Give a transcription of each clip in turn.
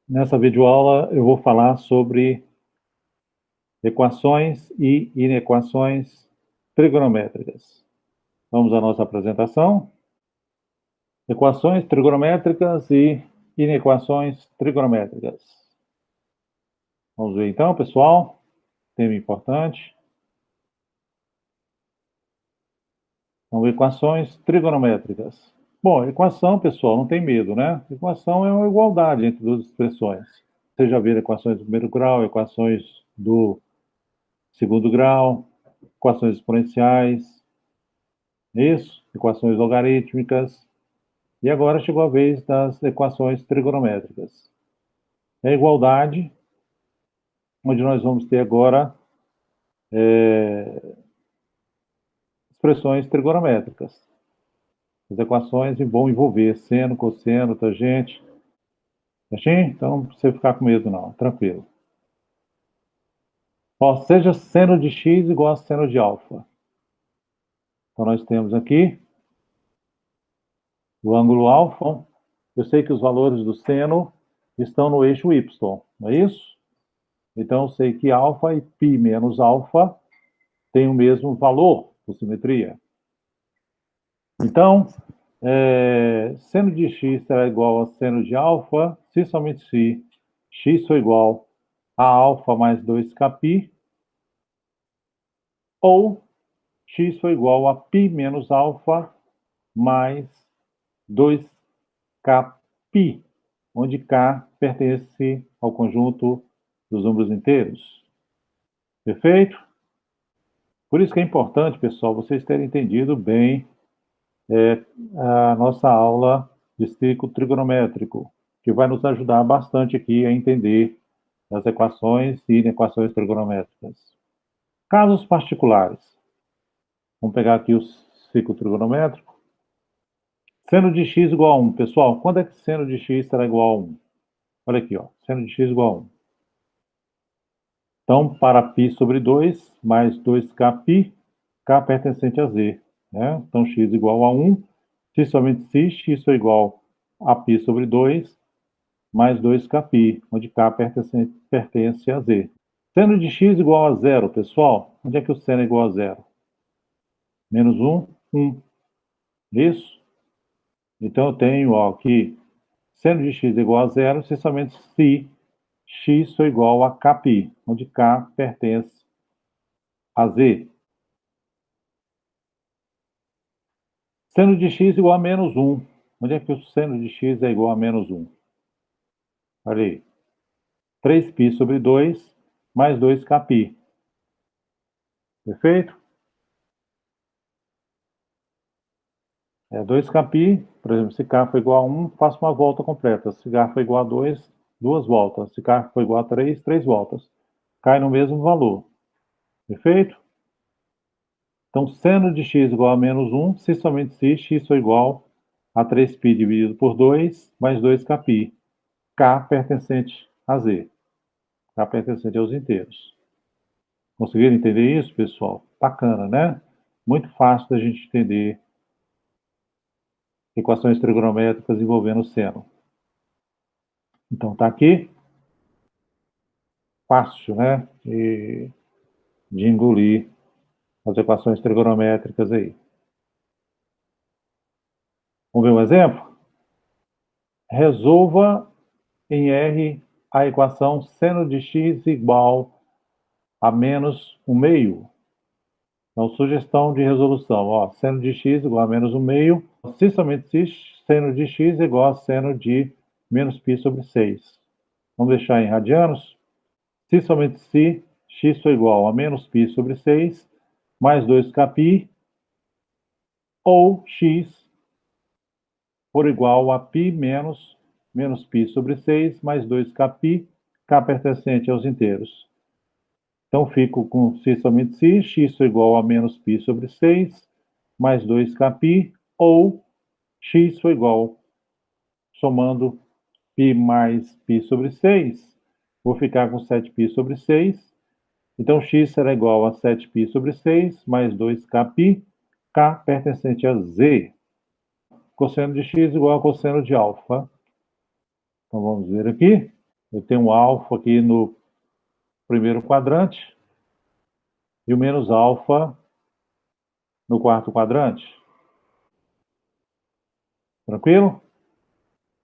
Nessa videoaula eu vou falar sobre equações e inequações trigonométricas. Vamos à nossa apresentação. Equações trigonométricas e inequações trigonométricas. Vamos ver então, pessoal. Tema importante. São equações trigonométricas. Bom, equação, pessoal, não tem medo, né? Equação é uma igualdade entre duas expressões. Vocês já viram equações do primeiro grau, equações do segundo grau, equações exponenciais, isso, equações logarítmicas, e agora chegou a vez das equações trigonométricas. É a igualdade, onde nós vamos ter agora expressões trigonométricas. As equações vão envolver seno, cosseno, tangente. Certinho? Então não precisa ficar com medo não, tranquilo. Ó, seja seno de x igual a seno de alfa. Então nós temos aqui o ângulo alfa. Eu sei que os valores do seno estão no eixo y, não é isso? Então eu sei que alfa e π menos alfa têm o mesmo valor por simetria. Então, seno de x será igual a seno de alfa, se somente se x for igual a alfa mais 2kπ, ou x for igual a π menos alfa mais 2kπ, onde k pertence ao conjunto dos números inteiros. Perfeito? Por isso que é importante, pessoal, vocês terem entendido bem a nossa aula de ciclo trigonométrico, que vai nos ajudar bastante aqui a entender as equações e inequações trigonométricas. Casos particulares. Vamos pegar aqui o ciclo trigonométrico. Seno de x igual a 1. Pessoal, quando é que seno de x será igual a 1? Olha aqui, ó, seno de x igual a 1. Então, para π sobre 2 mais 2kπ, k pertencente a z. Né? Então, x igual a 1. Se somente se x for igual a π sobre 2 mais 2kπ, onde k pertence a z. Seno de x igual a 0, pessoal. Onde é que o seno é igual a 0? Menos 1, 1. Isso? Então eu tenho ó, aqui seno de x igual a 0 se somente se x for igual a kπ, onde k pertence a z. Seno de x igual a menos 1. Onde é que o seno de x é igual a menos 1? Olha aí. 3π sobre 2 mais 2kπ. Perfeito? 2kπ, por exemplo, se k for igual a 1, faço uma volta completa. Se k for igual a 2, duas voltas. Se k for igual a 3, três voltas. Cai no mesmo valor. Perfeito? Então, seno de x igual a menos 1, se somente se x for igual a 3π dividido por 2, mais 2kπ. K pertencente a z. K pertencente aos inteiros. Conseguiram entender isso, pessoal? Bacana, né? Muito fácil da gente entender equações trigonométricas envolvendo seno. Então, tá aqui. Fácil, né? De engolir as equações trigonométricas aí. Vamos ver um exemplo? Resolva em R a equação seno de x igual a menos 1 meio. Então, sugestão de resolução. Ó, seno de x igual a menos 1 meio. Se somente se seno de x igual a seno de menos π sobre 6. Vamos deixar em radianos. Se somente se x for igual a menos π sobre 6 mais 2kπ, ou x for igual a π menos π sobre 6 mais 2kπ, k pertencente aos inteiros. Então, fico com se somente se, x for igual a menos π sobre 6 mais 2kπ, ou x for igual, somando π mais π sobre 6, vou ficar com 7π sobre 6. Então, x será igual a 7π sobre 6 mais 2kπ, k pertencente a z. Cosseno de x igual a cosseno de alfa. Então, vamos ver aqui. Eu tenho um alfa aqui no primeiro quadrante e o menos alfa no quarto quadrante. Tranquilo?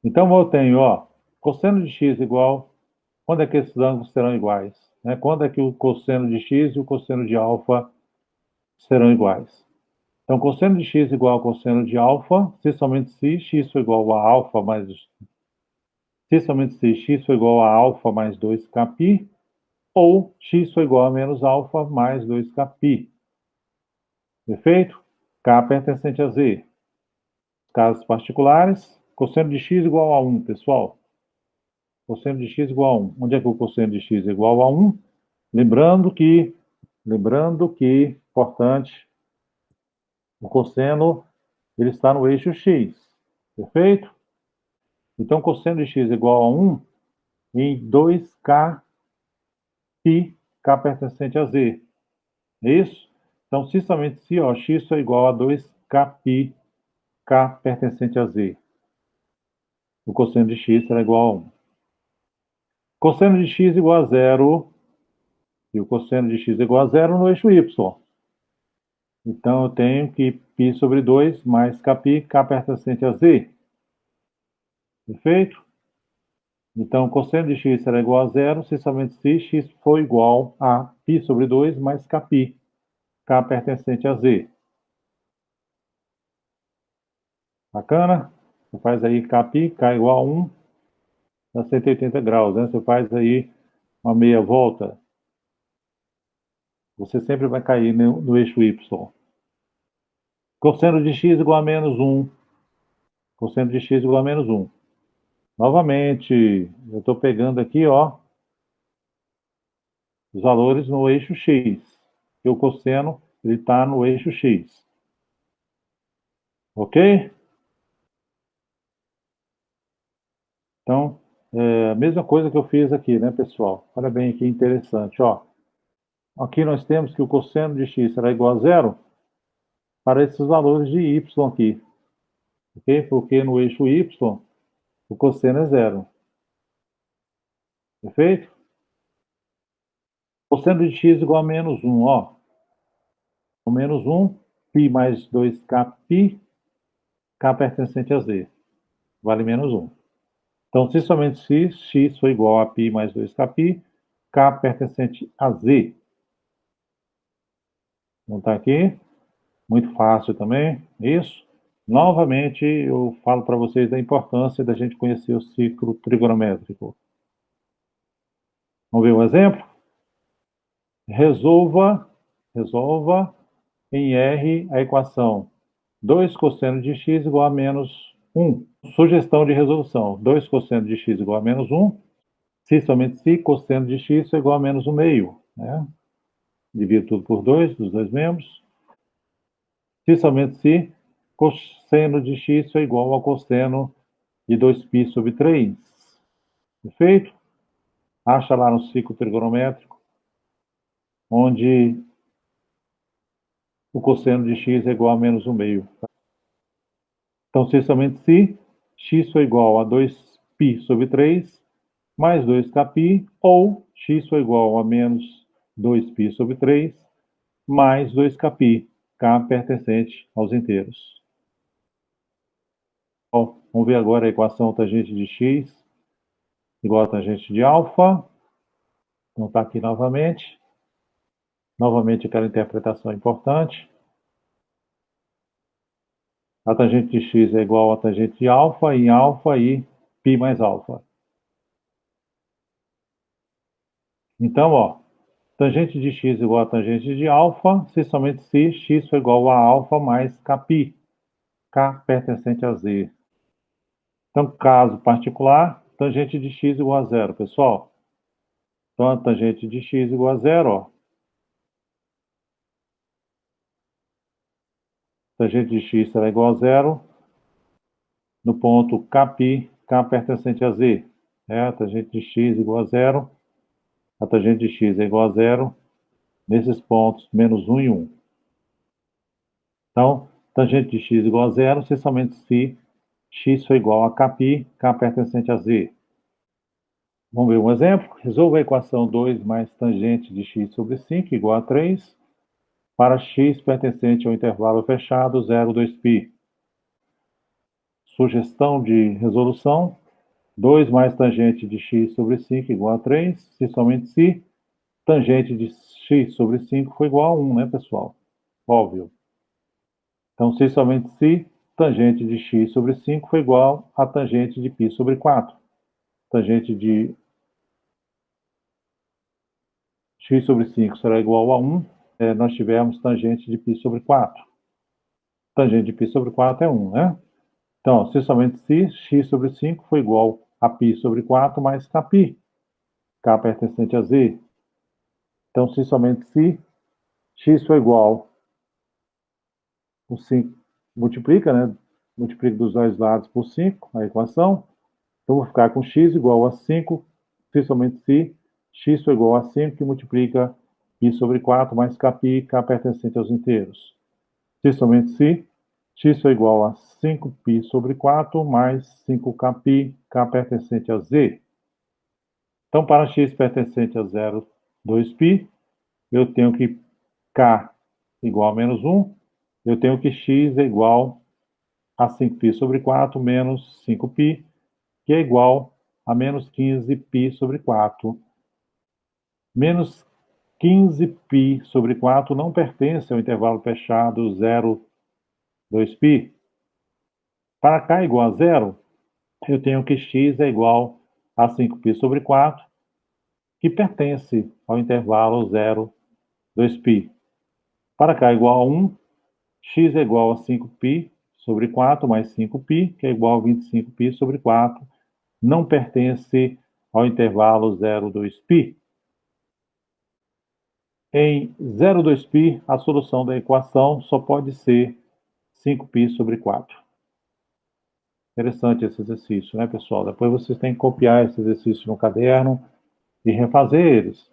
Então eu tenho, ó, cosseno de x igual, quando é que esses ângulos serão iguais? Né? Quando é que o cosseno de x e o cosseno de alfa serão iguais? Então, cosseno de x igual ao cosseno de alfa, se somente se x for igual a alfa mais... Se somente se x for igual a alfa mais 2kπ, ou x for igual a menos alfa mais 2kπ. Perfeito? K pertencente a Z. Casos particulares, cosseno de x igual a 1, pessoal. Cosseno de x igual a 1. Onde é que o cosseno de x é igual a 1? Lembrando que, importante, o cosseno ele está no eixo x. Perfeito? Então, cosseno de x é igual a 1 em 2k π, k pertencente a z. É isso? Então, se somente se, ó, x é igual a 2k π, k pertencente a z. O cosseno de x será igual a 1. Cosseno de x igual a 0, e o cosseno de x igual a 0 no eixo y. Então, eu tenho que π sobre 2 mais kπ, k pertencente a z. Perfeito? Então, cosseno de x será igual a 0 se somente se x for igual a π sobre 2 mais kπ, k pertencente a z. Bacana? Você faz aí kπ, k igual a 1, dá 180 graus, né? Você faz aí uma meia volta, você sempre vai cair no eixo y. Cosseno de x igual a menos 1. Cosseno de x igual a menos 1. Novamente, eu estou pegando aqui, ó, os valores no eixo x. E o cosseno, ele está no eixo x. Ok? Então, a mesma coisa que eu fiz aqui, né, pessoal? Olha bem que interessante, ó. Aqui nós temos que o cosseno de x será igual a 0 para esses valores de y aqui. Ok? Porque no eixo y, o cosseno é 0. Perfeito? Cosseno de x igual a menos 1, ó. O menos 1, π mais 2kπ, k pertencente a z. Vale menos 1. Então, se somente se x for igual a π mais 2kπ, k pertencente a z. Vamos estar aqui. Muito fácil também, isso. Novamente, eu falo para vocês da importância da gente conhecer o ciclo trigonométrico. Vamos ver um exemplo? Resolva em R a equação 2 cosseno de x igual a menos 1. Sugestão de resolução. 2 cosseno de x igual a menos 1. Se somente se cosseno de x é igual a menos 1 meio. Né? Divido tudo por 2, dos dois membros. Se somente se cosseno de x é igual ao cosseno de 2π sobre 3. Perfeito? Acha lá no ciclo trigonométrico, onde o cosseno de x é igual a menos 1 meio. Então, se somente se x for igual a 2π sobre 3 mais 2kπ, ou x for igual a menos 2π sobre 3 mais 2kπ, k pertencente aos inteiros. Bom, vamos ver agora a equação tangente de x igual a tangente de alfa. Então, está aqui novamente. Novamente, aquela interpretação importante. A tangente de x é igual a tangente de alfa em alfa e π mais alfa. Então, ó, tangente de x igual a tangente de alfa, se somente se x for igual a alfa mais kπ, k pertencente a z. Então, caso particular, tangente de x igual a 0, pessoal. Então, a tangente de x igual a 0, ó. Tangente de x será igual a 0 no ponto kπ, k pertencente a z. A tangente de x igual a 0. A tangente de x é igual a 0 nesses pontos, menos 1 e 1. Então, tangente de x igual a 0 se somente se x for igual a kπ, k pertencente a z. Vamos ver um exemplo. Resolva a equação 2 mais tangente de x sobre 5 igual a 3 para x pertencente ao intervalo fechado 0, 2π. Sugestão de resolução: 2 mais tangente de x sobre 5 igual a 3, se somente se tangente de x sobre 5 for igual a 1, né, pessoal? Óbvio. Então, se somente se tangente de x sobre 5 for igual a tangente de π sobre 4. Tangente de x sobre 5 será igual a 1. Nós tivemos tangente de π sobre 4. Tangente de π sobre 4 é 1, né? Então, se somente se x sobre 5 for igual a π sobre 4 mais kπ, k pertencente a z. Então, se somente se x for igual a 5, multiplica, né? Multiplica dos dois lados por 5, a equação. Então, vou ficar com x igual a 5, se somente se x for igual a 5, que multiplica π sobre 4 mais kπ, k pertencente aos inteiros. Se somente se x for igual a 5π sobre 4 mais 5kπ, k pertencente a z. Então, para x pertencente a 0, 2π, eu tenho que k igual a menos 1, eu tenho que x é igual a 5π sobre 4 menos 5π, que é igual a menos 15π sobre 4. Menos 15π sobre 4 não pertence ao intervalo fechado 0, 2π. Para k igual a 0, eu tenho que x é igual a 5π sobre 4, que pertence ao intervalo 0, 2π. Para k igual a 1, x é igual a 5π sobre 4 mais 5π, que é igual a 25π sobre 4, não pertence ao intervalo 0, 2π. Em 0, 2π, a solução da equação só pode ser 5π sobre 4. Interessante esse exercício, né, pessoal? Depois vocês têm que copiar esse exercício no caderno e refazer eles.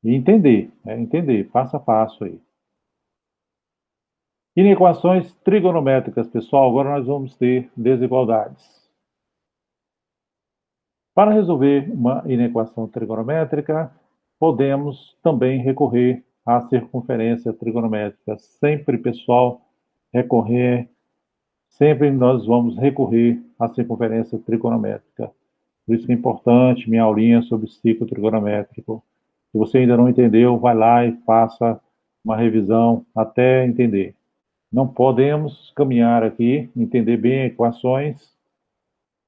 E entender, né? Entender, passo a passo aí. Inequações trigonométricas, pessoal. Agora nós vamos ter desigualdades. Para resolver uma inequação trigonométrica, podemos também recorrer à circunferência trigonométrica. Sempre, pessoal, sempre nós vamos recorrer à circunferência trigonométrica. Por isso que é importante minha aulinha sobre ciclo trigonométrico. Se você ainda não entendeu, vai lá e faça uma revisão até entender. Não podemos caminhar aqui, entender bem equações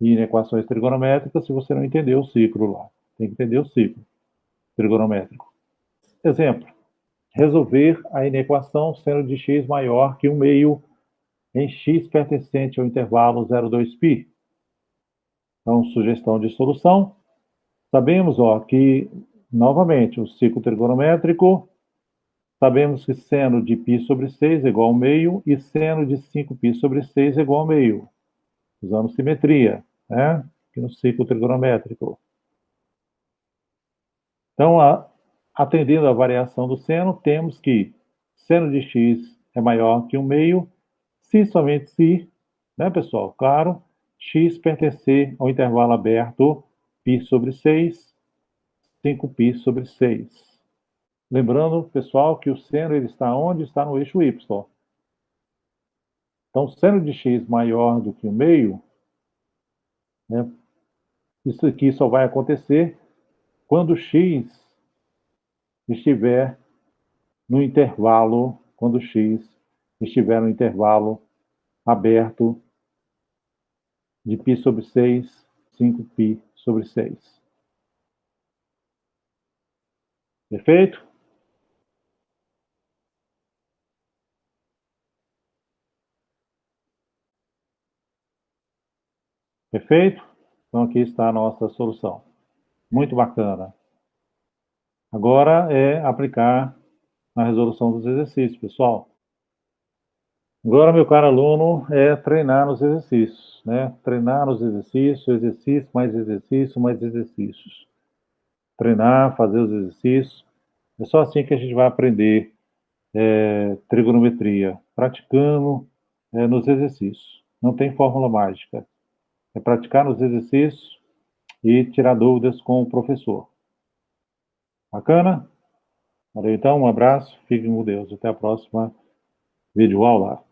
e inequações trigonométricas se você não entender o ciclo lá. Tem que entender o ciclo trigonométrico. Exemplo: resolver a inequação seno de x maior que 1 meio em x pertencente ao intervalo 0, 2π. Então, sugestão de solução. Sabemos que, novamente, o ciclo trigonométrico, sabemos que seno de π sobre 6 é igual a meio e seno de 5π sobre 6 é igual a meio. Usando simetria, né? Aqui no ciclo trigonométrico. Então, atendendo à variação do seno, temos que seno de x é maior que 1 meio, se somente se, né, pessoal? Claro, x pertencer ao intervalo aberto π sobre 6, 5π sobre 6. Lembrando, pessoal, que o seno ele está onde? Está no eixo y. Então, seno de x maior do que 1 meio, né, isso aqui só vai acontecer quando x estiver no intervalo, quando x estiver no intervalo aberto de π sobre 6, 5π sobre 6. Perfeito? Perfeito? Então, aqui está a nossa solução. Muito bacana. Agora é aplicar na resolução dos exercícios, pessoal. Agora, meu caro aluno, é treinar nos exercícios, né? Treinar nos exercícios, exercício, mais exercícios. Treinar, fazer os exercícios. É só assim que a gente vai aprender trigonometria, praticando nos exercícios. Não tem fórmula mágica. É praticar nos exercícios e tirar dúvidas com o professor. Bacana? Valeu então, um abraço, fiquem com Deus. Até a próxima videoaula.